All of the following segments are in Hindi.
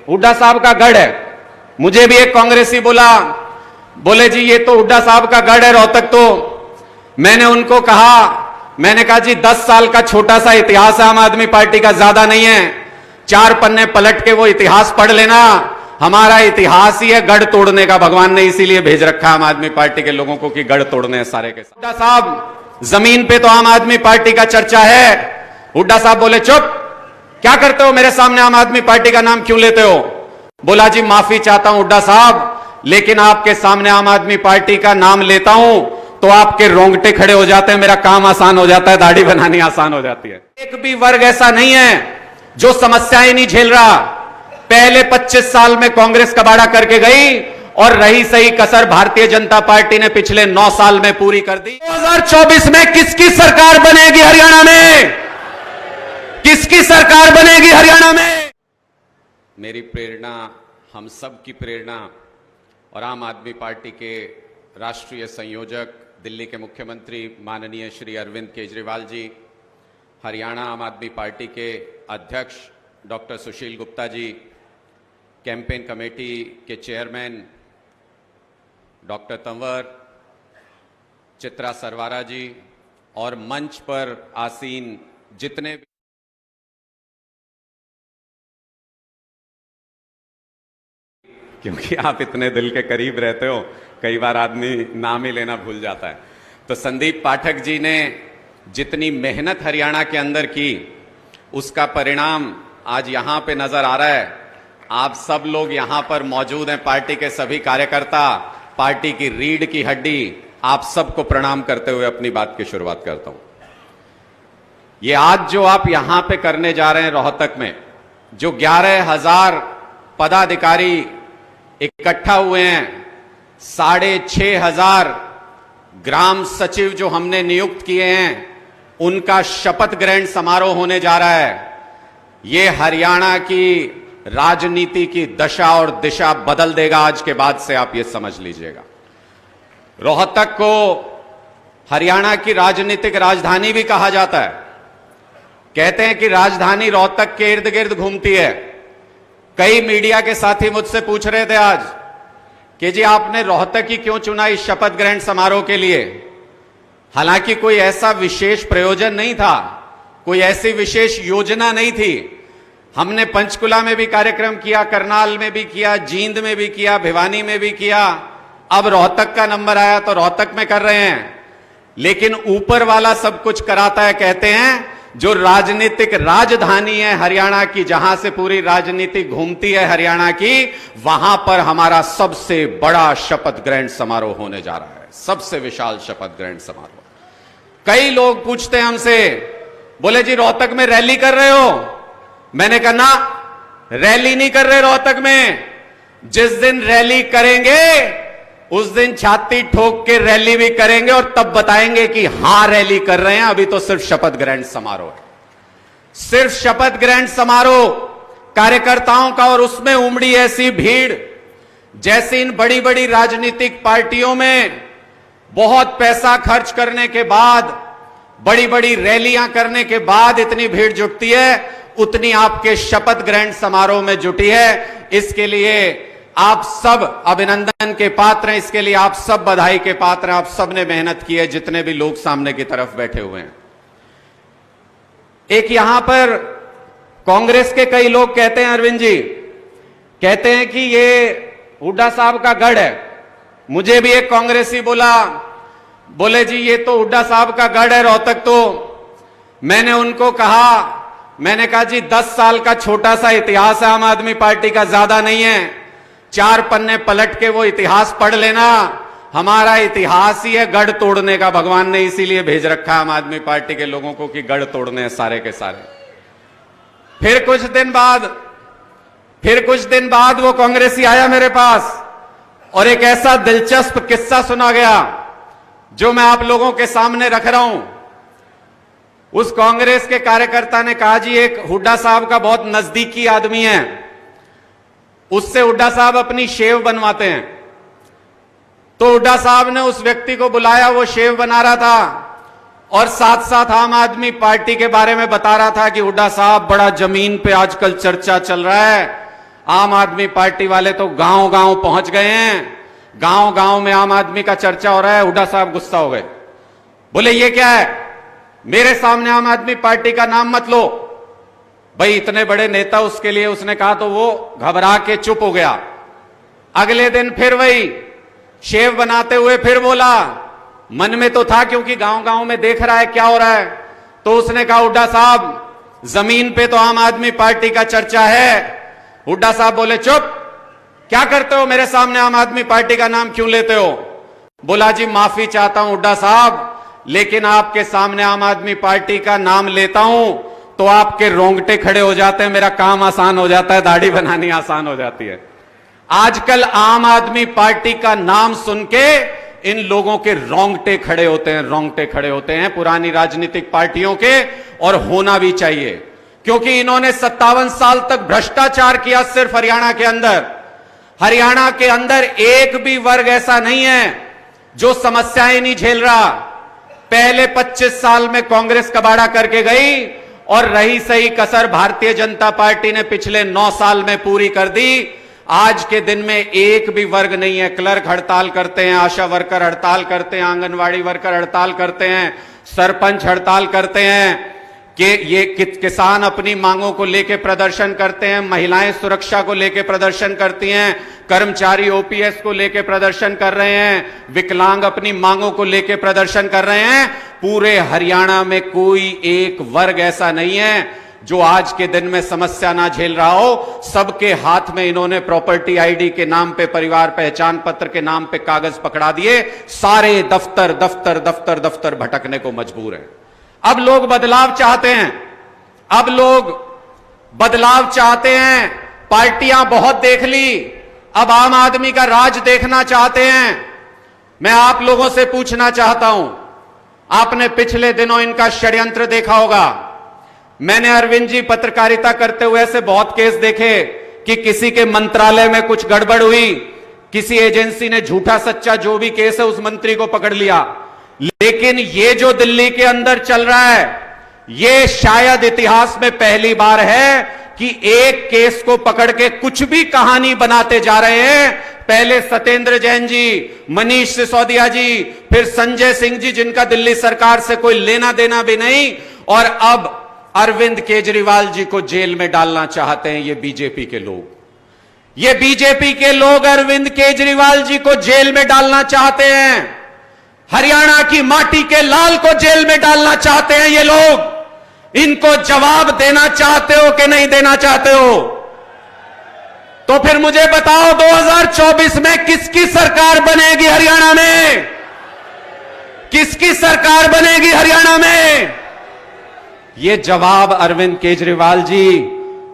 हुड्डा साहब का गढ़ है। मुझे भी एक कांग्रेसी बोले जी ये तो हुड्डा साहब का गढ़ है रोहतक। तो मैंने उनको कहा, मैंने कहा जी 10 साल का छोटा सा इतिहास है आम आदमी पार्टी का, ज्यादा नहीं है। 4 पन्ने पलट के वो इतिहास पढ़ लेना। हमारा इतिहास ही है गढ़ तोड़ने का। भगवान ने इसीलिए भेज रखा आम आदमी पार्टी के लोगों को कि गढ़ तोड़ने हैं सारे के सारे। हुड्डा साहब जमीन पे तो आम आदमी पार्टी का चर्चा है। हुड्डा साहब बोले चुप, क्या करते हो मेरे सामने आम आदमी पार्टी का नाम क्यों लेते हो? बोला जी माफी चाहता हूं हुड्डा साहब, लेकिन आपके सामने आम आदमी पार्टी का नाम लेता हूं तो आपके रोंगटे खड़े हो जाते हैं, मेरा काम आसान हो जाता है, दाढ़ी बनानी आसान हो जाती है। एक भी वर्ग ऐसा नहीं है जो समस्याएं नहीं झेल रहा। पहले 25 साल में कांग्रेस कबाड़ा करके गई और रही सही कसर भारतीय जनता पार्टी ने पिछले 9 साल में पूरी कर दी। 2024 में किसकी सरकार बनेगी हरियाणा में? किसकी सरकार बनेगी हरियाणा में? मेरी प्रेरणा, हम सब की प्रेरणा और आम आदमी पार्टी के राष्ट्रीय संयोजक, दिल्ली के मुख्यमंत्री माननीय श्री अरविंद केजरीवाल जी, हरियाणा आम आदमी पार्टी के अध्यक्ष डॉक्टर सुशील गुप्ता जी, कैंपेन कमेटी के चेयरमैन डॉक्टर तंवर, चित्रा सरवारा जी और मंच पर आसीन जितने भी क्योंकि आप इतने दिल के करीब रहते हो, कई बार आदमी नाम ही लेना भूल जाता है। तो संदीप पाठक जी ने जितनी मेहनत हरियाणा के अंदर की, उसका परिणाम आज यहां पे नजर आ रहा है। आप सब लोग यहां पर मौजूद हैं, पार्टी के सभी कार्यकर्ता, पार्टी की रीढ़ की हड्डी, आप सबको प्रणाम करते हुए अपनी बात की शुरुआत करता हूं। ये आज जो आप यहां पे करने जा रहे हैं रोहतक में, जो 11,000 पदाधिकारी इकट्ठा हुए हैं, 6,500 ग्राम सचिव जो हमने नियुक्त किए हैं, उनका शपथ ग्रहण समारोह होने जा रहा है। ये हरियाणा की राजनीति की दशा और दिशा बदल देगा। आज के बाद से आप ये समझ लीजिएगा। रोहतक को हरियाणा की राजनीतिक राजधानी भी कहा जाता है। कहते हैं कि राजधानी रोहतक के इर्द गिर्द घूमती है। कई मीडिया के साथी मुझसे पूछ रहे थे आज कि जी आपने रोहतक ही क्यों चुना इस शपथ ग्रहण समारोह के लिए? हालांकि कोई ऐसा विशेष प्रयोजन नहीं था, कोई ऐसी विशेष योजना नहीं थी। हमने पंचकुला में भी कार्यक्रम किया, करनाल में भी किया, जींद में भी किया, भिवानी में भी किया। अब रोहतक का नंबर आया तो रोहतक में कर रहे हैं। लेकिन ऊपर वाला सब कुछ कराता है। कहते हैं जो राजनीतिक राजधानी है हरियाणा की, जहां से पूरी राजनीति घूमती है हरियाणा की, वहां पर हमारा सबसे बड़ा शपथ ग्रहण समारोह होने जा रहा है, सबसे विशाल शपथ ग्रहण समारोह। कई लोग पूछते हैं हमसे, बोले जी रोहतक में रैली कर रहे हो? मैंने कहा ना, रैली नहीं कर रहे रोहतक में। जिस दिन रैली करेंगे उस दिन छाती ठोक के रैली भी करेंगे और तब बताएंगे कि हां रैली कर रहे हैं। अभी तो सिर्फ शपथ ग्रहण समारोह है, सिर्फ शपथ ग्रहण समारोह कार्यकर्ताओं का। और उसमें उमड़ी ऐसी भीड़ जैसे इन बड़ी बड़ी राजनीतिक पार्टियों में बहुत पैसा खर्च करने के बाद, बड़ी बड़ी रैलियां करने के बाद इतनी भीड़ जुटती है, उतनी आपके शपथ ग्रहण समारोह में जुटी है। इसके लिए आप सब अभिनंदन के पात्र हैं, इसके लिए आप सब बधाई के पात्र हैं। आप सब ने मेहनत की है, जितने भी लोग सामने की तरफ बैठे हुए हैं। एक यहां पर कांग्रेस के कई लोग कहते हैं, अरविंद जी कहते हैं कि ये हुड्डा साहब का गढ़ है। मुझे भी एक कांग्रेसी बोले जी ये तो हुड्डा साहब का गढ़ है रोहतक। तो मैंने उनको कहा, मैंने कहा जी 10 साल का छोटा सा इतिहास है आम आदमी पार्टी का, ज्यादा नहीं है। 4 पन्ने पलट के वो इतिहास पढ़ लेना। हमारा इतिहास ही है गढ़ तोड़ने का। भगवान ने इसीलिए भेज रखा आम आदमी पार्टी के लोगों को कि गढ़ तोड़ने हैं सारे के सारे। फिर कुछ दिन बाद वो कांग्रेसी आया मेरे पास और एक ऐसा दिलचस्प किस्सा सुना गया जो मैं आप लोगों के सामने रख रहा हूं। उस कांग्रेस के कार्यकर्ता ने कहा जी एक हुड्डा साहब का बहुत नजदीकी आदमी है, उससे हुड्डा साहब अपनी शेव बनवाते हैं। तो हुड्डा साहब ने उस व्यक्ति को बुलाया, वो शेव बना रहा था और साथ साथ आम आदमी पार्टी के बारे में बता रहा था कि हुड्डा साहब बड़ा जमीन पे आजकल चर्चा चल रहा है, आम आदमी पार्टी वाले तो गांव गांव पहुंच गए हैं, गांव गांव में आम आदमी का चर्चा हो रहा है। हुड्डा साहब गुस्सा हो गए, बोले ये क्या है, मेरे सामने आम आदमी पार्टी का नाम मत लो। भाई इतने बड़े नेता, उसके लिए उसने कहा तो वो घबरा के चुप हो गया। अगले दिन फिर वही शेव बनाते हुए फिर बोला, मन में तो था क्योंकि गांव गांव में देख रहा है क्या हो रहा है। तो उसने कहा हुड्डा साहब जमीन पे तो आम आदमी पार्टी का चर्चा है। हुड्डा साहब बोले चुप, क्या करते हो, मेरे सामने आम आदमी पार्टी का नाम क्यों लेते हो। बोला जी माफी चाहता हूं हुड्डा साहब, लेकिन आपके सामने आम आदमी पार्टी का नाम लेता हूं तो आपके रोंगटे खड़े हो जाते हैं, मेरा काम आसान हो जाता है, दाढ़ी बनानी आसान हो जाती है। आजकल आम आदमी पार्टी का नाम सुन के इन लोगों के रोंगटे खड़े होते हैं, रोंगटे खड़े होते हैं पुरानी राजनीतिक पार्टियों के, और होना भी चाहिए क्योंकि इन्होंने 57 साल तक भ्रष्टाचार किया। सिर्फ हरियाणा के अंदर, हरियाणा के अंदर एक भी वर्ग ऐसा नहीं है जो समस्याएं नहीं झेल रहा। पहले 25 साल में कांग्रेस कबाड़ा करके गई और रही सही कसर भारतीय जनता पार्टी ने पिछले 9 साल में पूरी कर दी। आज के दिन में एक भी वर्ग नहीं है, क्लर्क हड़ताल करते हैं, आशा वर्कर हड़ताल करते हैं, आंगनवाड़ी वर्कर हड़ताल करते हैं, सरपंच हड़ताल करते हैं, कि ये किसान अपनी मांगों को लेके प्रदर्शन करते हैं, महिलाएं सुरक्षा को लेके प्रदर्शन करती हैं, कर्मचारी ओपीएस को लेके प्रदर्शन कर रहे हैं, विकलांग अपनी मांगों को लेके प्रदर्शन कर रहे हैं। पूरे हरियाणा में कोई एक वर्ग ऐसा नहीं है जो आज के दिन में समस्या ना झेल रहा हो। सबके हाथ में इन्होंने प्रॉपर्टी आईडी के नाम पे, परिवार पहचान पत्र के नाम पे कागज पकड़ा दिए। सारे दफ्तर दफ्तर दफ्तर दफ्तर भटकने को मजबूर है। अब लोग बदलाव चाहते हैं, अब लोग बदलाव चाहते हैं। पार्टियां बहुत देख ली, अब आम आदमी का राज देखना चाहते हैं। मैं आप लोगों से पूछना चाहता हूं, आपने पिछले दिनों इनका षड्यंत्र देखा होगा। मैंने अरविंद जी पत्रकारिता करते हुए ऐसे बहुत केस देखे कि किसी के मंत्रालय में कुछ गड़बड़ हुई, किसी एजेंसी ने झूठा सच्चा जो भी केस है उस मंत्री को पकड़ लिया। लेकिन ये जो दिल्ली के अंदर चल रहा है, ये शायद इतिहास में पहली बार है कि एक केस को पकड़ के कुछ भी कहानी बनाते जा रहे हैं। पहले सत्येंद्र जैन जी, मनीष सिसोदिया जी, फिर संजय सिंह जी जिनका दिल्ली सरकार से कोई लेना देना भी नहीं, और अब अरविंद केजरीवाल जी को जेल में डालना चाहते हैं ये बीजेपी के लोग। ये बीजेपी के लोग अरविंद केजरीवाल जी को जेल में डालना चाहते हैं। हरियाणा की माटी के लाल को जेल में डालना चाहते हैं ये लोग। इनको जवाब देना चाहते हो कि नहीं देना चाहते हो? तो फिर मुझे बताओ 2024 में किसकी सरकार बनेगी हरियाणा में? किसकी सरकार बनेगी हरियाणा में? ये जवाब अरविंद केजरीवाल जी,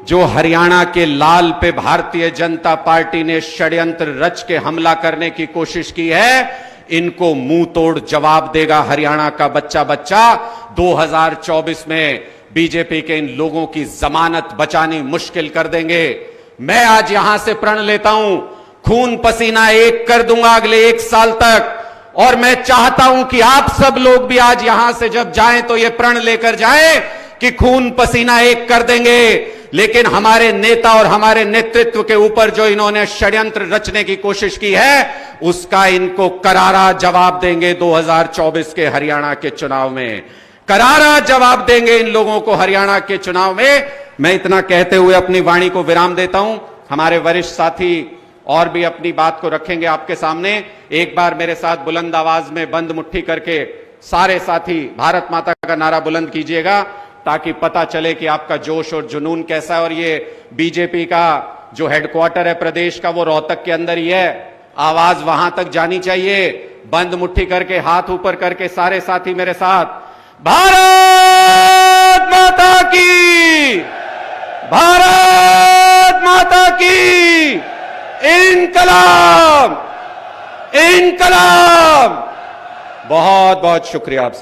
जो हरियाणा के लाल पे भारतीय जनता पार्टी ने षड्यंत्र रच के हमला करने की कोशिश की है, इनको मुंह तोड़ जवाब देगा हरियाणा का बच्चा बच्चा। 2024 में बीजेपी के इन लोगों की जमानत बचानी मुश्किल कर देंगे। मैं आज यहां से प्रण लेता हूं, खून पसीना एक कर दूंगा अगले 1 साल तक, और मैं चाहता हूं कि आप सब लोग भी आज यहां से जब जाएं तो ये प्रण लेकर जाएं कि खून पसीना एक कर देंगे। लेकिन हमारे नेता और हमारे नेतृत्व के ऊपर जो इन्होंने षड्यंत्र रचने की कोशिश की है, उसका इनको करारा जवाब देंगे 2024 के हरियाणा के चुनाव में। करारा जवाब देंगे इन लोगों को हरियाणा के चुनाव में। मैं इतना कहते हुए अपनी वाणी को विराम देता हूं। हमारे वरिष्ठ साथी और भी अपनी बात को रखेंगे आपके सामने। एक बार मेरे साथ बुलंद आवाज में बंद मुट्ठी करके सारे साथी भारत माता का नारा बुलंद कीजिएगा, ताकि पता चले कि आपका जोश और जुनून कैसा है। और ये बीजेपी का जो हेडक्वार्टर है प्रदेश का, वो रोहतक के अंदर ही है। आवाज वहां तक जानी चाहिए। बंद मुट्ठी करके, हाथ ऊपर करके सारे साथी मेरे साथ, भारत माता की, भारत माता की, इनकलाब, इनकलाब। बहुत बहुत शुक्रिया आप सब।